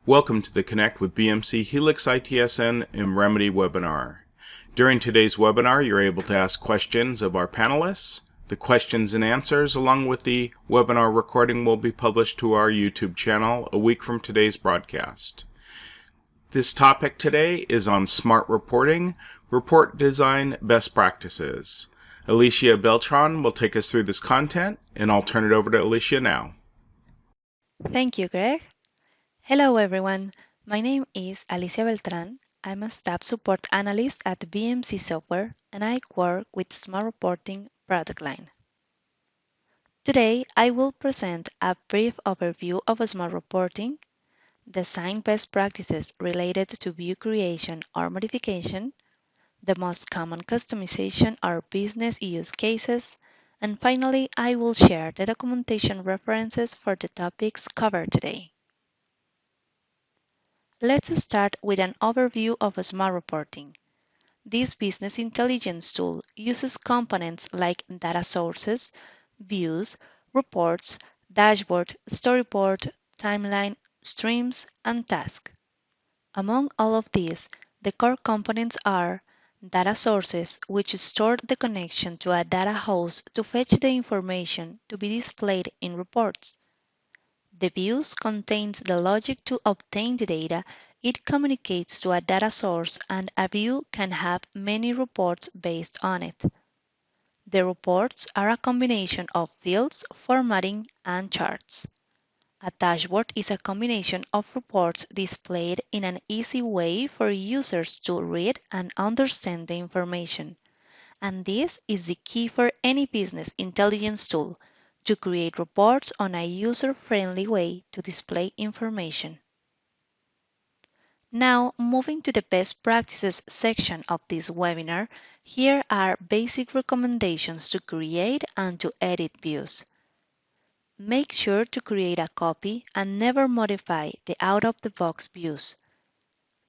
Welcome to the Connect with BMC Helix ITSN and Remedy webinar. During today's webinar, you're able to ask questions of our panelists. The questions and answers, along with the webinar recording, will be published to our YouTube channel a week from today's broadcast. This topic today is on smart reporting, report design best practices. Alicia Beltran will take us through this content, and I'll turn it over to Alicia now. Thank you, Greg. Hello, everyone. My name is Alicia Beltran. I'm a staff support analyst at BMC Software, and I work with Smart Reporting product line. Today, I will present a brief overview of Smart Reporting, design best practices related to view creation or modification, the most common customization or business use cases, and finally, I will share the documentation references for the topics covered today. Let's start with an overview of Smart Reporting. This business intelligence tool uses components like data sources, views, reports, dashboard, storyboard, timeline, streams, and tasks. Among all of these, the core components are data sources, which store the connection to a data host to fetch the information to be displayed in reports. The views contains the logic to obtain the data it communicates to a data source, and a view can have many reports based on it. The reports are a combination of fields, formatting, and charts. A dashboard is a combination of reports displayed in an easy way for users to read and understand the information. And this is the key for any business intelligence tool, to create reports on a user-friendly way to display information. Now, moving to the best practices section of this webinar, here are basic recommendations to create and to edit views. Make sure to create a copy and never modify the out-of-the-box views.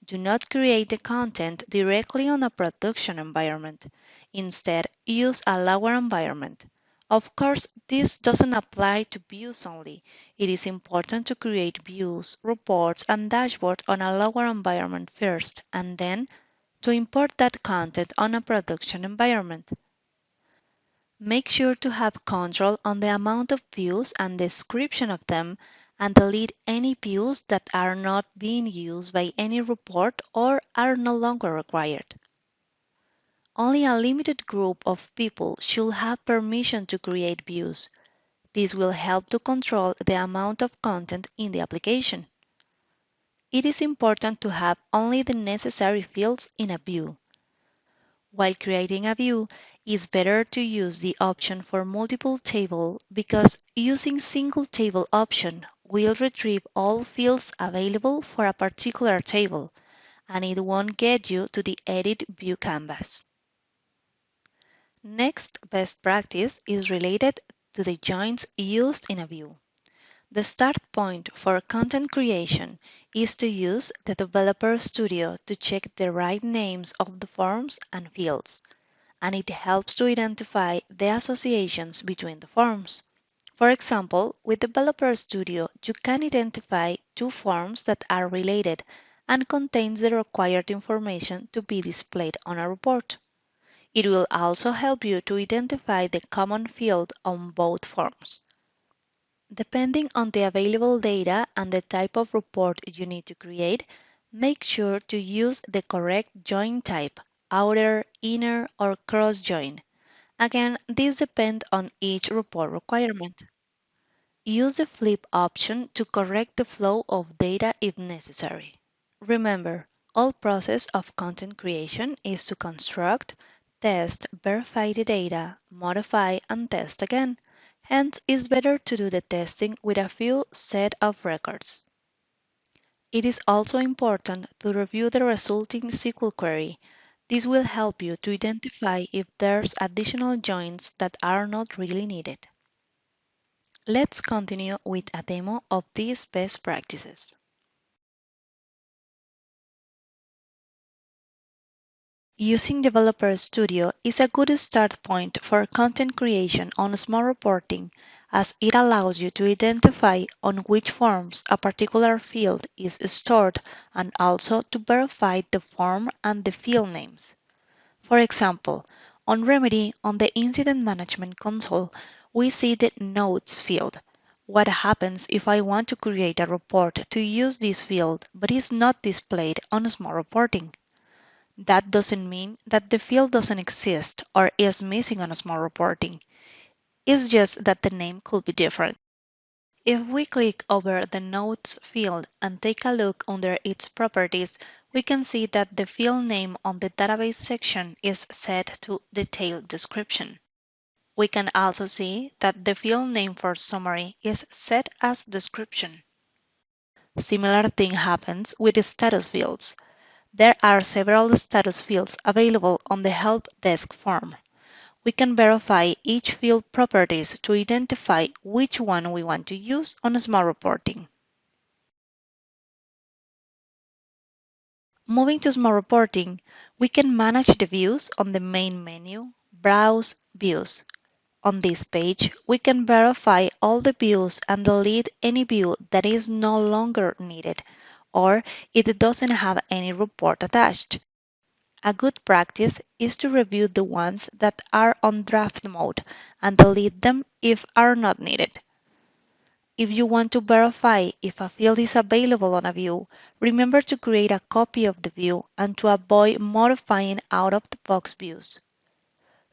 Do not create the content directly on a production environment. Instead, use a lower environment. Of course, this doesn't apply to views only. It is important to create views, reports, and dashboards on a lower environment first, and then to import that content on a production environment. Make sure to have control on the amount of views and description of them, and delete any views that are not being used by any report or are no longer required. Only a limited group of people should have permission to create views. This will help to control the amount of content in the application. It is important to have only the necessary fields in a view. While creating a view, it's better to use the option for multiple table, because using single table option will retrieve all fields available for a particular table, and it won't get you to the Edit View canvas. Next best practice is related to the joins used in a view. The start point for content creation is to use the Developer Studio to check the right names of the forms and fields, and it helps to identify the associations between the forms. For example, with Developer Studio, you can identify two forms that are related and contains the required information to be displayed on a report. It will also help you to identify the common field on both forms. Depending on the available data and the type of report you need to create, make sure to use the correct join type, outer, inner, or cross join. Again, this depends on each report requirement. Use the flip option to correct the flow of data if necessary. Remember, all process of content creation is to construct, test, verify the data, modify, and test again. Hence, it's better to do the testing with a few set of records. It is also important to review the resulting SQL query. This will help you to identify if there's additional joins that are not really needed. Let's continue with a demo of these best practices. Using Developer Studio is a good start point for content creation on Smart Reporting, as it allows you to identify on which forms a particular field is stored and also to verify the form and the field names. For example, on Remedy on the Incident Management console, we see the Notes field. What happens if I want to create a report to use this field but is not displayed on Smart Reporting? That doesn't mean that the field doesn't exist or is missing on Smart Reporting. It's just that the name could be different. If we click over the Notes field and take a look under its properties, we can see that the field name on the database section is set to Detailed Description. We can also see that the field name for Summary is set as Description. Similar thing happens with the status fields. There are several status fields available on the Help Desk form. We can verify each field properties to identify which one we want to use on Smart Reporting. Moving to Smart Reporting, we can manage the views on the main menu, Browse Views. On this page, we can verify all the views and delete any view that is no longer needed or it doesn't have any report attached. A good practice is to review the ones that are on draft mode and delete them if are not needed. If you want to verify if a field is available on a view, remember to create a copy of the view and to avoid modifying out-of-the-box views.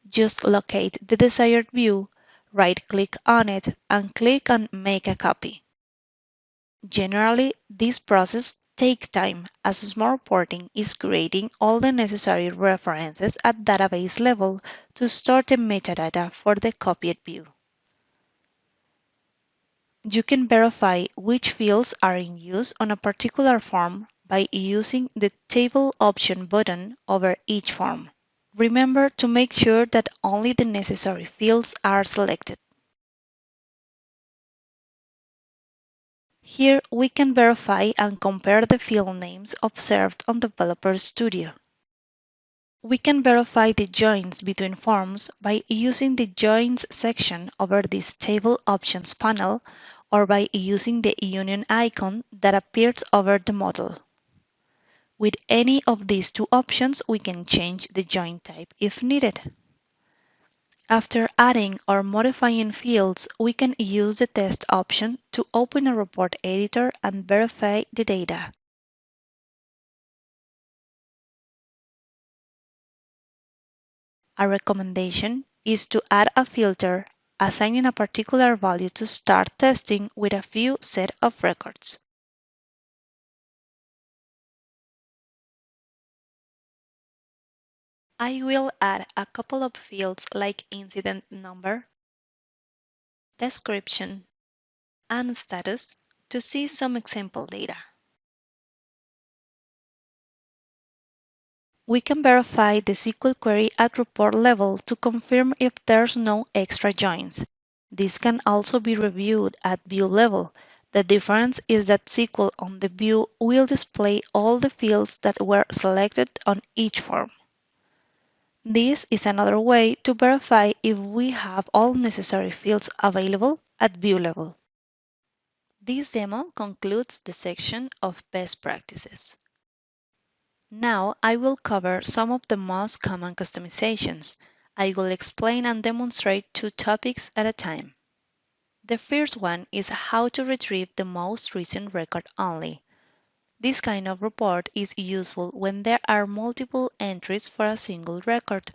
Just locate the desired view, right-click on it, and click on Make a Copy. Generally, this process takes time as Smart Reporting is creating all the necessary references at database level to store the metadata for the copied view. You can verify which fields are in use on a particular form by using the Table Option button over each form. Remember to make sure that only the necessary fields are selected. Here we can verify and compare the field names observed on Developer Studio. We can verify the joins between forms by using the Joins section over this Table Options panel or by using the union icon that appears over the model. With any of these two options, we can change the join type if needed. After adding or modifying fields, we can use the Test option to open a report editor and verify the data. A recommendation is to add a filter assigning a particular value to start testing with a few set of records. I will add a couple of fields like incident number, description, and status to see some example data. We can verify the SQL query at report level to confirm if there's no extra joins. This can also be reviewed at view level. The difference is that SQL on the view will display all the fields that were selected on each form. This is another way to verify if we have all necessary fields available at view level. This demo concludes the section of best practices. Now I will cover some of the most common customizations. I will explain and demonstrate two topics at a time. The first one is how to retrieve the most recent record only. This kind of report is useful when there are multiple entries for a single record.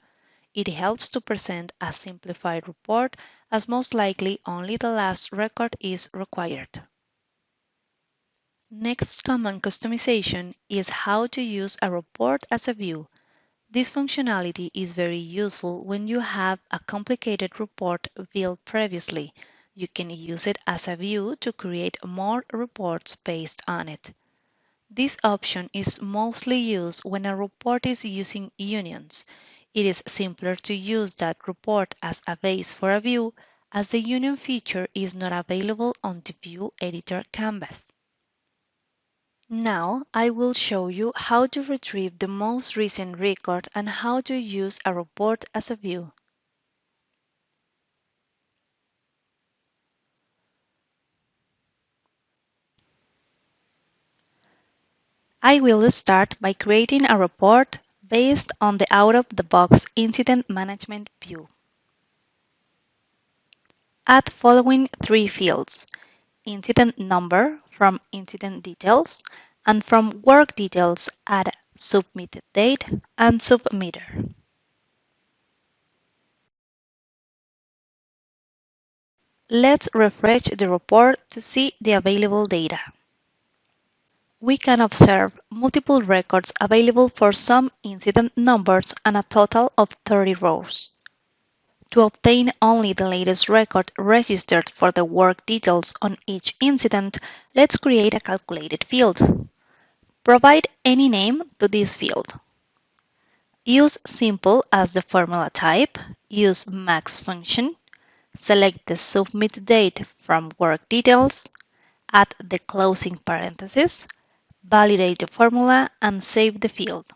It helps to present a simplified report as most likely only the last record is required. Next common customization is how to use a report as a view. This functionality is very useful when you have a complicated report built previously. You can use it as a view to create more reports based on it. This option is mostly used when a report is using unions. It is simpler to use that report as a base for a view, as the union feature is not available on the View Editor canvas. Now I will show you how to retrieve the most recent record and how to use a report as a view. I will start by creating a report based on the out-of-the-box incident management view. Add following three fields: incident number from incident details, and from work details add submitted date and submitter. Let's refresh the report to see the available data. We can observe multiple records available for some incident numbers and a total of 30 rows. To obtain only the latest record registered for the work details on each incident, let's create a calculated field. Provide any name to this field. Use simple as the formula type, use max function, select the submit date from work details, add the closing parenthesis, validate the formula, and save the field.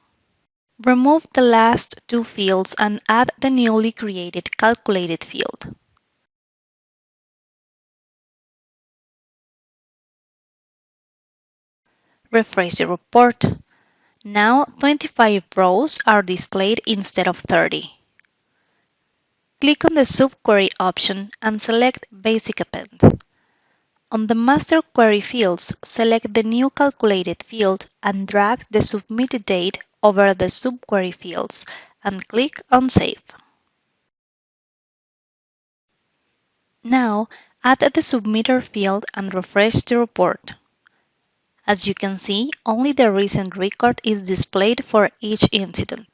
Remove the last two fields and add the newly created calculated field. Refresh the report. Now 25 rows are displayed instead of 30. Click on the Subquery option and select Basic Append. On the Master Query fields, select the new calculated field and drag the submitted date over the subquery fields and click on Save. Now, add the submitter field and refresh the report. As you can see, only the recent record is displayed for each incident.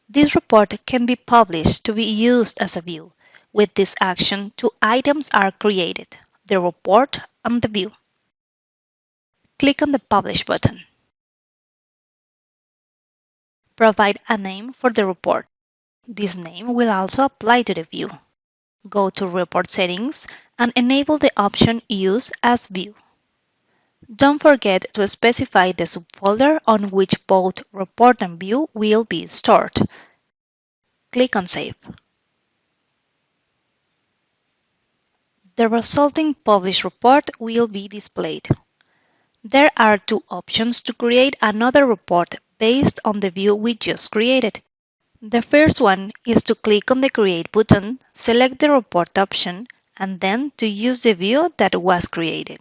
This report can be published to be used as a view. With this action, two items are created: the report and the view. Click on the Publish button. Provide a name for the report. This name will also apply to the view. Go to Report Settings and enable the option Use as View. Don't forget to specify the subfolder on which both report and view will be stored. Click on Save. The resulting published report will be displayed. There are two options to create another report based on the view we just created. The first one is to click on the Create button, select the report option, and then to use the view that was created.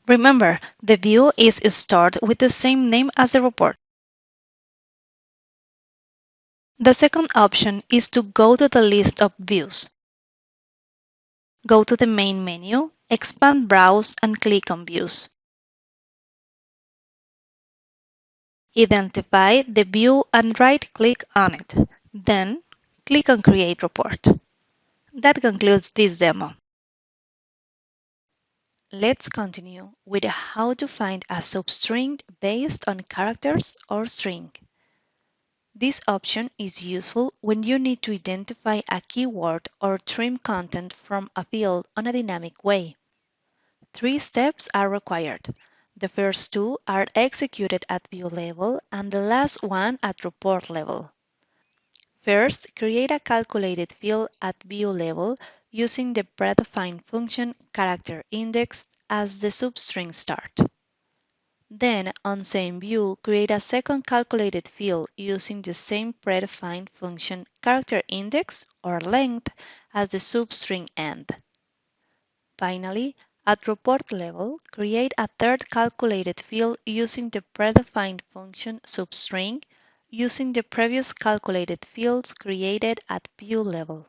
Remember, the view is stored with the same name as the report. The second option is to go to the list of views. Go to the main menu, expand Browse, and click on Views. Identify the view and right-click on it. Then, click on Create Report. That concludes this demo. Let's continue with how to find a substring based on characters or string. This option is useful when you need to identify a keyword or trim content from a field on a dynamic way. 3 steps are required. The first 2 are executed at view level and the last one at report level. First, create a calculated field at view level using the predefined function character index as the substring start. Then, on same view, create a second calculated field using the same predefined function character index or length as the substring end. Finally, at report level, create a third calculated field using the predefined function substring using the previous calculated fields created at view level.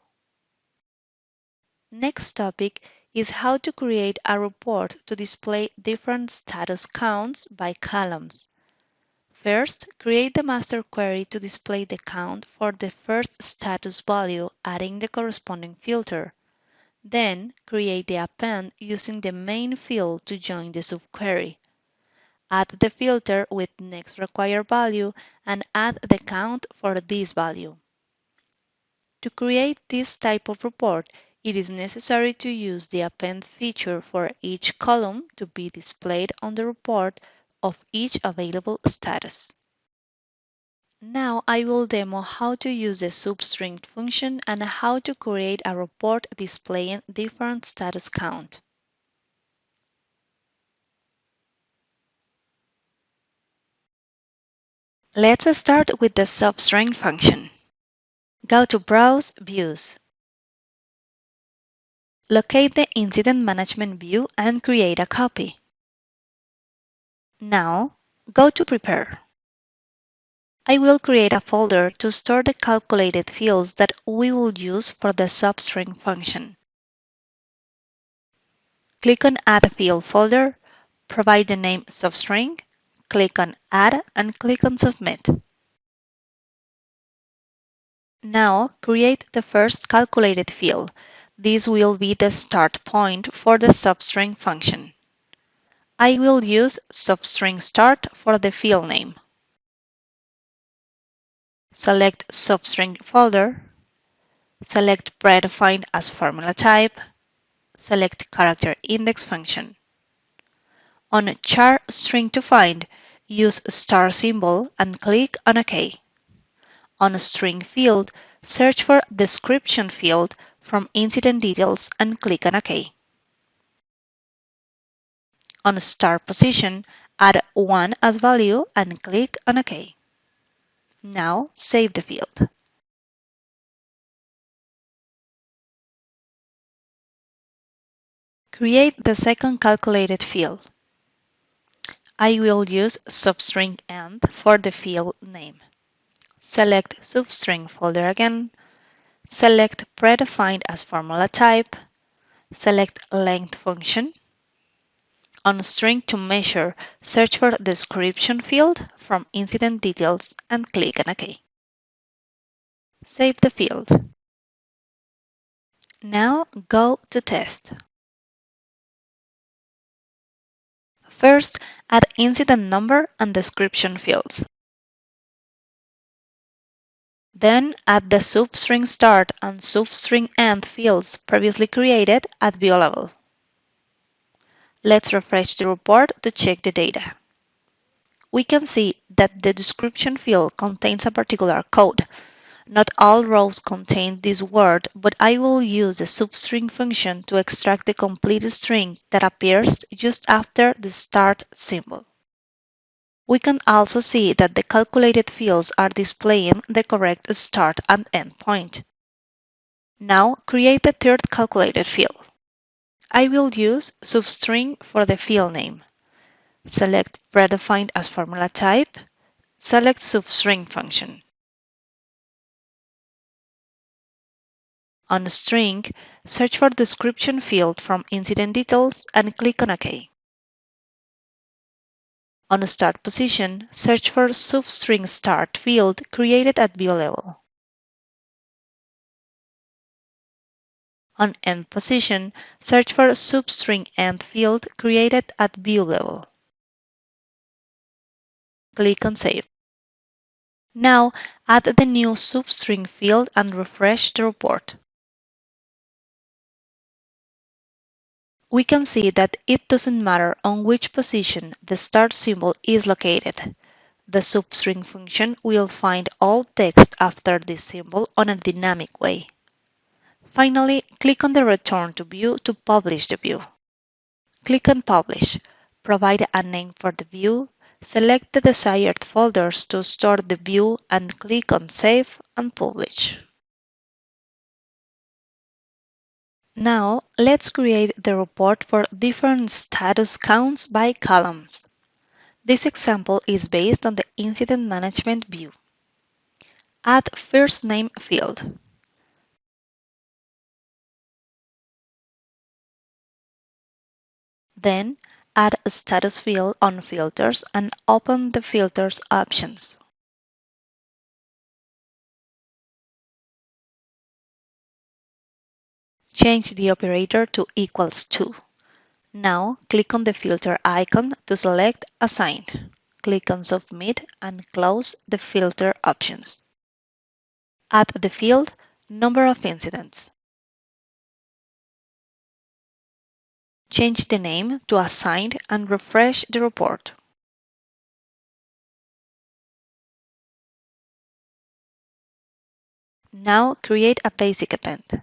Next topic is how to create a report to display different status counts by columns. First, create the master query to display the count for the first status value, adding the corresponding filter. Then, create the append using the main field to join the subquery. Add the filter with next required value and add the count for this value. To create this type of report, it is necessary to use the append feature for each column to be displayed on the report of each available status. Now I will demo how to use the substring function and how to create a report displaying different status count. Let's start with the Substring function. Go to Browse Views. Locate the Incident Management view and create a copy. Now, go to Prepare. I will create a folder to store the calculated fields that we will use for the Substring function. Click on Add Field folder, provide the name Substring, click on Add and click on Submit. Now create the first calculated field. This will be the start point for the substring function. I will use substring start for the field name. Select substring folder, select predefined as formula type, select character index function. On char string to find, use star symbol and click on OK. On string field, search for description field from incident details and click on OK. On start position, add 1 as value and click on OK. Now save the field. Create the second calculated field. I will use substring end for the field name. Select substring folder again, select predefined as formula type, select length function. On string to measure, search for description field from incident details and click on OK. Save the field. Now go to test. First, add incident number and description fields. Then add the substring start and substring end fields previously created at view level. Let's refresh the report to check the data. We can see that the description field contains a particular code. Not all rows contain this word, but I will use the substring function to extract the complete string that appears just after the start symbol. We can also see that the calculated fields are displaying the correct start and end point. Now create the third calculated field. I will use substring for the field name. Select predefined as formula type, select substring function. On string, search for description field from incident details and click on OK. On start position, search for substring start field created at view level. On end position, search for substring end field created at view level. Click on Save. Now add the new substring field and refresh the report. We can see that it doesn't matter on which position the start symbol is located. The substring function will find all text after this symbol on a dynamic way. Finally, click on the Return to View to publish the view. Click on Publish, provide a name for the view, select the desired folders to store the view and click on Save and Publish. Now, let's create the report for different status counts by columns. This example is based on the Incident Management view. Add first name field. Then, add a status field on filters and open the filters options. Change the operator to =2. Now, click on the filter icon to select Assign. Click on Submit and close the filter options. Add the field Number of incidents. Change the name to Assigned and refresh the report. Now create a basic event.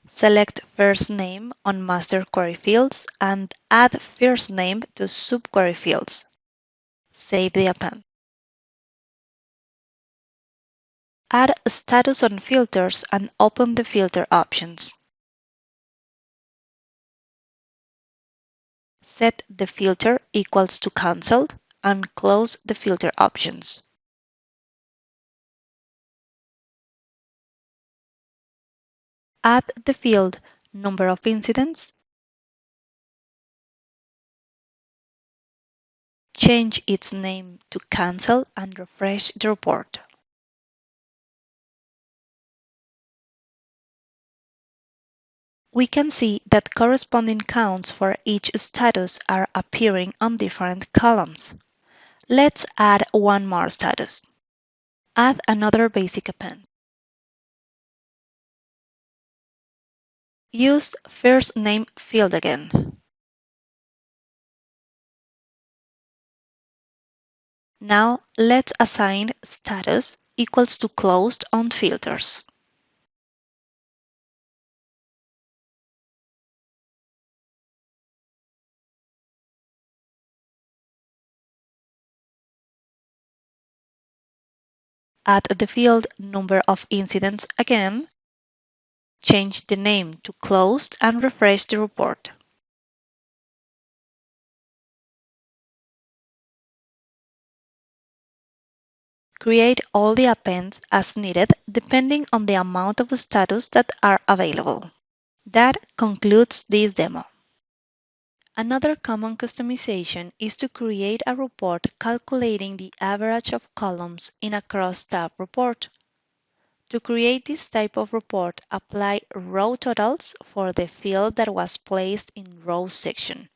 Select first name on master query fields and add first name to subquery fields. Save the append. Add status on filters and open the filter options. Set the filter equals to cancelled and close the filter options. Add the field number of incidents. Change its name to cancel and refresh the report. We can see that corresponding counts for each status are appearing on different columns. Let's add one more status. Add another basic append. Use first name field again. Now let's assign status equals to closed on filters. Add the field number of incidents again. Change the name to closed and refresh the report. Create all the appends as needed depending on the amount of status that are available. That concludes this demo. Another common customization is to create a report calculating the average of columns in a cross-tab report. To create this type of report, apply row totals for the field that was placed in row section.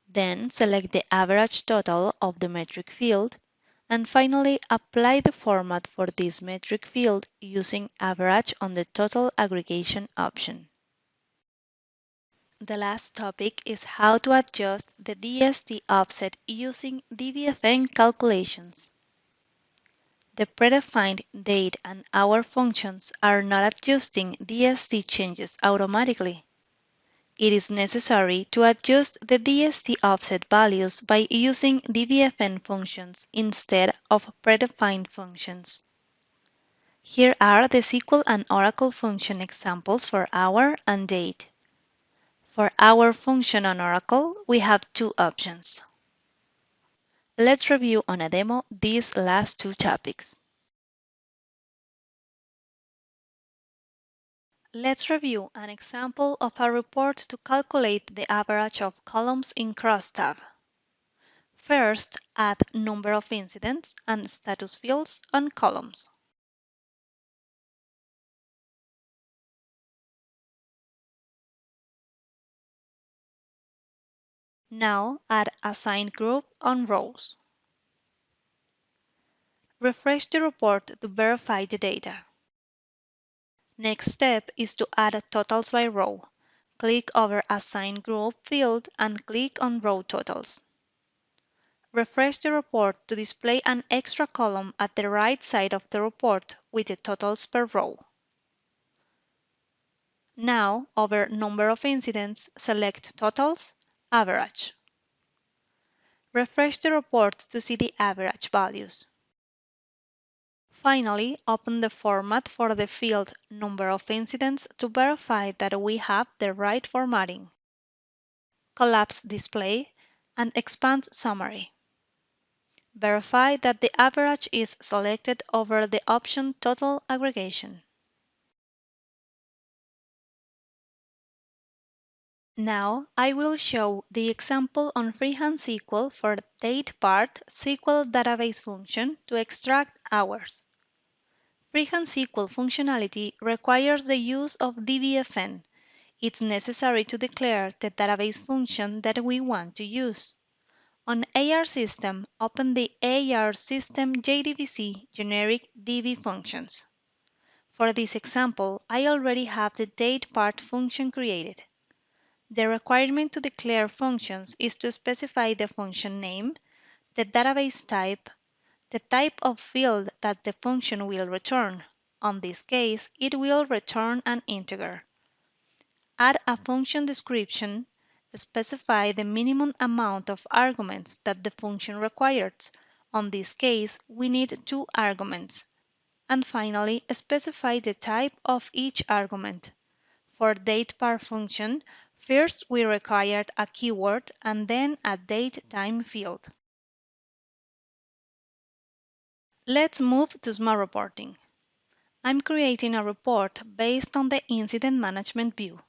Then select the average total of the metric field, and finally apply the format for this metric field using average on the total aggregation option. The last topic is how to adjust the DST offset using DBFN calculations. The predefined date and hour functions are not adjusting DST changes automatically. It is necessary to adjust the DST offset values by using DBFN functions instead of predefined functions. Here are the SQL and Oracle function examples for hour and date. For our function on Oracle, we have two options. Let's review on a demo these last two topics. Let's review an example of a report to calculate the average of columns in crosstab. First, add number of incidents and status fields on columns. Now add assigned group on rows. Refresh the report to verify the data. Next step is to add totals by row. Click over Assign Group field and click on Row Totals. Refresh the report to display an extra column at the right side of the report with the totals per row. Now, over Number of Incidents, select Totals, Average. Refresh the report to see the average values. Finally, open the format for the field Number of Incidents to verify that we have the right formatting. Collapse Display and expand Summary. Verify that the average is selected over the option Total Aggregation. Now I will show the example on Freehand SQL for date part SQL database function to extract hours. Freehand SQL functionality requires the use of DBFN. It's necessary to declare the database function that we want to use. On AR system, open the AR system JDBC generic DB functions. For this example, I already have the date part function created. The requirement to declare functions is to specify the function name, the database type, the type of field that the function will return. On this case, it will return an integer. Add a function description, specify the minimum amount of arguments that the function requires. On this case, we need 2 arguments. And finally, specify the type of each argument. For datePar function, first we required a keyword and then a date-time field. Let's move to Smart Reporting. I'm creating a report based on the Incident Management view.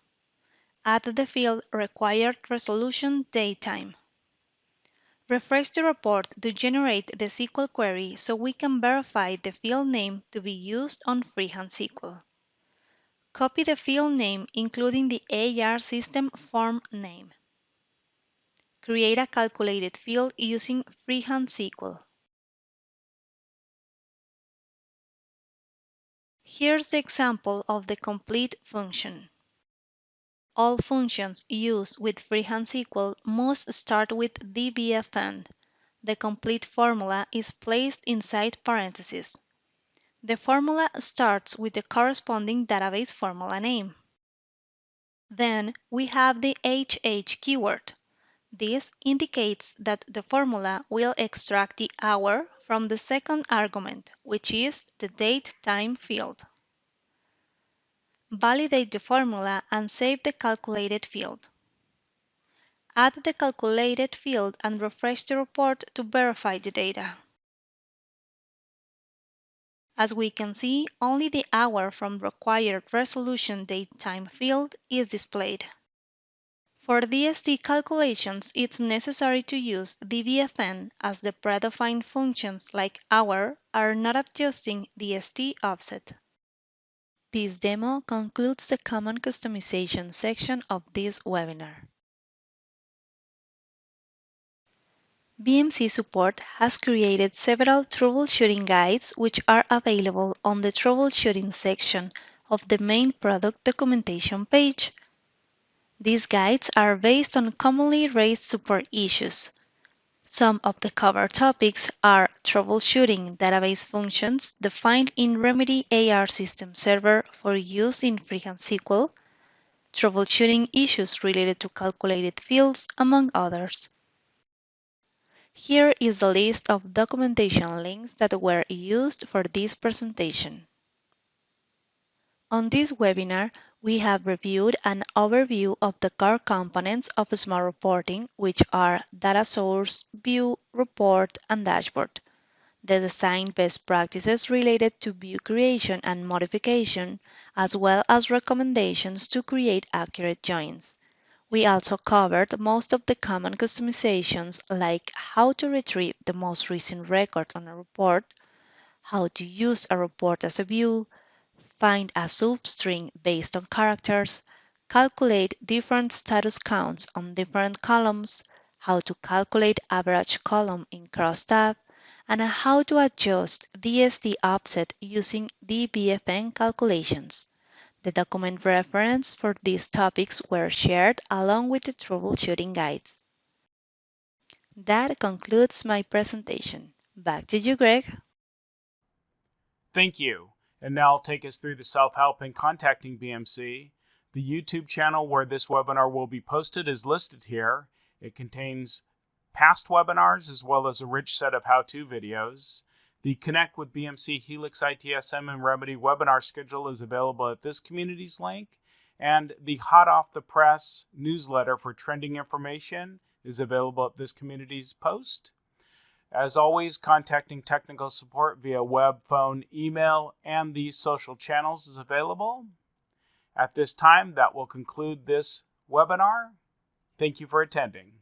Add the field Required Resolution Datetime. Refresh the report to generate the SQL query so we can verify the field name to be used on Freehand SQL. Copy the field name including the AR system form name. Create a calculated field using Freehand SQL. Here's the example of the complete function. All functions used with Freehand SQL must start with DBFN. The complete formula is placed inside parentheses. The formula starts with the corresponding database formula name. Then we have the HH keyword. This indicates that the formula will extract the hour from the second argument, which is the date-time field. Validate the formula and save the calculated field. Add the calculated field and refresh the report to verify the data. As we can see, only the hour from required resolution date-time field is displayed. For DST calculations, it's necessary to use DBFN as the predefined functions like hour are not adjusting DST offset. This demo concludes the common customization section of this webinar. BMC Support has created several troubleshooting guides which are available on the troubleshooting section of the main product documentation page. These guides are based on commonly raised support issues. Some of the covered topics are troubleshooting database functions defined in Remedy AR System Server for use in Freehand SQL, troubleshooting issues related to calculated fields, among others. Here is the list of documentation links that were used for this presentation. On this webinar, we have reviewed an overview of the core components of Smart Reporting, which are Data Source, View, Report, and Dashboard, the design best practices related to view creation and modification, as well as recommendations to create accurate joins. We also covered most of the common customizations like how to retrieve the most recent record on a report, how to use a report as a view, find a substring based on characters, calculate different status counts on different columns, how to calculate average column in crosstab, and how to adjust DST offset using DBFN calculations. The document reference for these topics were shared along with the troubleshooting guides. That concludes my presentation. Back to you, Greg. Thank you. And now I'll take us through the self-help in contacting BMC. The YouTube channel where this webinar will be posted is listed here. It contains past webinars as well as a rich set of how-to videos. The Connect with BMC Helix ITSM and Remedy webinar schedule is available at this community's link. And the Hot Off the Press newsletter for trending information is available at this community's post. As always, contacting technical support via web, phone, email, and these social channels is available. At this time, that will conclude this webinar. Thank you for attending.